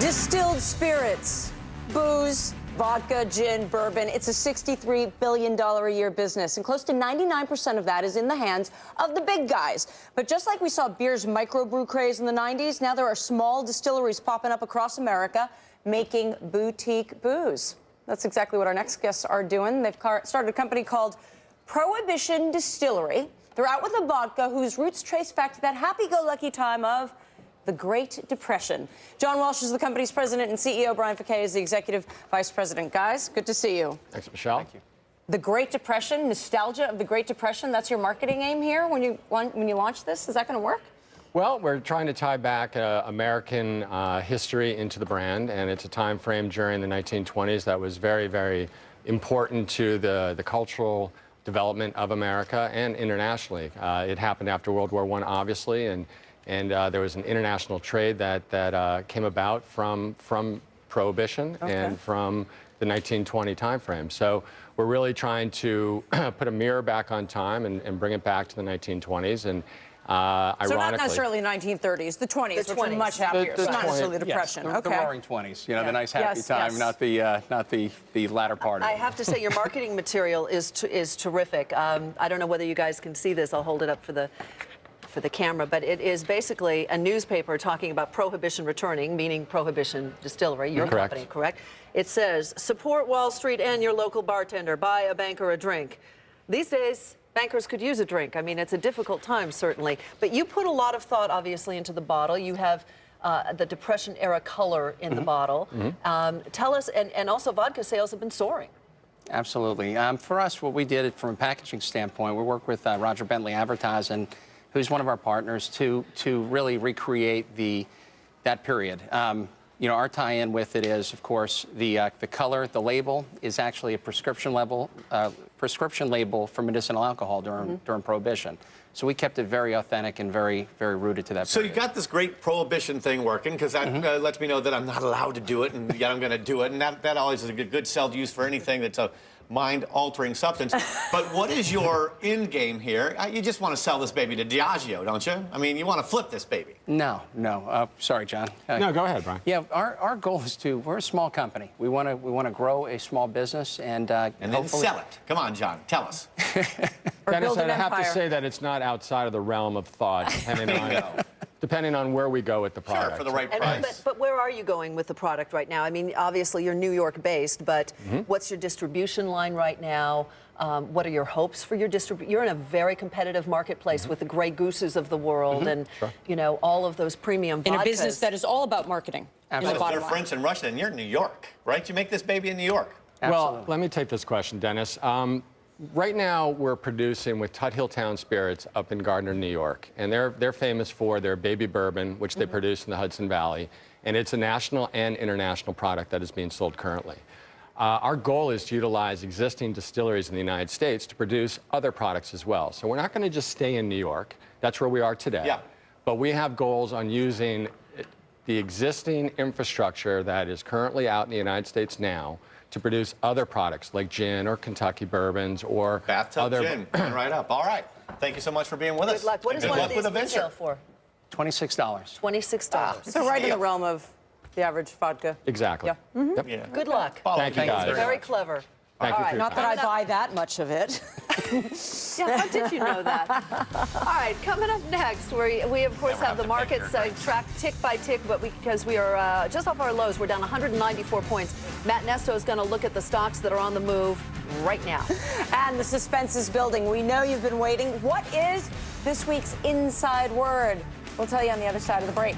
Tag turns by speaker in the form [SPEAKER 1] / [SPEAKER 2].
[SPEAKER 1] Distilled spirits, booze, vodka, gin, bourbon. It's a $63 billion a year business, and close to 99% of that is in the hands of the big guys. But just like we saw beer's microbrew craze in the 90s, now there are small distilleries popping up across America making boutique booze. That's exactly what our next guests are doing. They've started a company called Prohibition Distillery. They're out with a vodka whose roots trace back to that happy-go-lucky time of the Great Depression. John Walsh is the company's president and CEO. Brian Fouquet is the executive vice president. Guys, good to see you.
[SPEAKER 2] Thanks, Michelle.
[SPEAKER 3] Thank you.
[SPEAKER 1] The Great Depression, nostalgia of the Great Depression, that's your marketing aim here when you launch this? Is that going to work?
[SPEAKER 2] Well, we're trying to tie back American history into the brand, and it's a time frame during the 1920s that was very, very important to the cultural development of America and internationally. It happened after World War I, obviously, and there was an international trade that came about from Prohibition and from the 1920 time frame. So we're really trying to put a mirror back on time and bring it back to the 1920s. And ironically,
[SPEAKER 1] so not necessarily the 1930s, the 20s, which are much happier. So not necessarily the Depression.
[SPEAKER 3] Yes, the roaring 20s. You know, the nice happy time, not the latter part of it.
[SPEAKER 4] I have to say, your marketing material is terrific. I don't know whether you guys can see this. I'll hold it up for the camera, but it is basically a newspaper talking about Prohibition returning, meaning Prohibition Distillery, your company, correct? It says, support Wall Street and your local bartender, buy a banker a drink. These days, bankers could use a drink. I mean, it's a difficult time, certainly. But you put a lot of thought, obviously, into the bottle. You have the Depression-era color in the bottle. Tell us, and also vodka sales have been soaring.
[SPEAKER 3] Absolutely. For us, what we did from a packaging standpoint, we worked with Roger Bentley Advertising, who's one of our partners, to really recreate that period. You know, our tie-in with it is, of course, the color, the label is actually a prescription label for medicinal alcohol during Prohibition. So we kept it very authentic and very, very rooted to that
[SPEAKER 5] So
[SPEAKER 3] period.
[SPEAKER 5] you got this great Prohibition thing working, because that lets me know that I'm not allowed to do it, and yet I'm going to do it, and that always is a good sell to use for anything that's a mind-altering substance. But what is your end game here? You just want to sell this baby to Diageo, don't you? I mean, you want to flip this baby.
[SPEAKER 3] No. Sorry, John.
[SPEAKER 2] No, go ahead, Brian.
[SPEAKER 3] Yeah, our goal is we're a small company. We want to grow a small business and
[SPEAKER 5] then sell it. Come on, John, tell us.
[SPEAKER 2] Dennis, I have to say that it's not outside of the realm of thought, depending on where we go with the product.
[SPEAKER 5] Sure, for the right price.
[SPEAKER 4] But where are you going with the product right now? I mean, obviously, you're New York-based, but what's your distribution line right now? What are your hopes for your distribution? You're in a very competitive marketplace with the Grey Gooses of the world and, you know, all of those premium vodkas.
[SPEAKER 1] In a business that is all about marketing.
[SPEAKER 3] Absolutely.
[SPEAKER 5] They're French and Russian, and you're in New York, right? You make this baby in New York.
[SPEAKER 3] Absolutely.
[SPEAKER 2] Well, let me take this question, Dennis. Right now, we're producing with Tuthill Town Spirits up in Gardner, New York, and they're famous for their baby bourbon, which they produce in the Hudson Valley, and it's a national and international product that is being sold currently. Our goal is to utilize existing distilleries in the United States to produce other products as well. So we're not going to just stay in New York. That's where we are today.
[SPEAKER 5] Yeah.
[SPEAKER 2] But we have goals on using the existing infrastructure that is currently out in the United States now to produce other products like gin or Kentucky bourbons or
[SPEAKER 5] Bathtub
[SPEAKER 2] other
[SPEAKER 5] gin, coming right up. All right. Thank you so much for being with us.
[SPEAKER 4] Good luck. What is one of these retail for?
[SPEAKER 3] $26.
[SPEAKER 4] $26.
[SPEAKER 1] So right in the realm of the average vodka.
[SPEAKER 2] Exactly.
[SPEAKER 1] Yeah.
[SPEAKER 2] Yep.
[SPEAKER 5] Yeah.
[SPEAKER 4] Good luck.
[SPEAKER 2] Thank you, guys.
[SPEAKER 4] Very clever.
[SPEAKER 2] Thank you for your
[SPEAKER 1] Not that
[SPEAKER 2] time.
[SPEAKER 1] I buy that much of it.
[SPEAKER 4] Yeah, how did you know that? All right, coming up next, we of course have the markets tracked tick by tick, but because we are just off our lows, we're down 194 points. Matt Nesto is going to look at the stocks that are on the move right now.
[SPEAKER 1] And the suspense is building. We know you've been waiting. What is this week's inside word? We'll tell you on the other side of the break.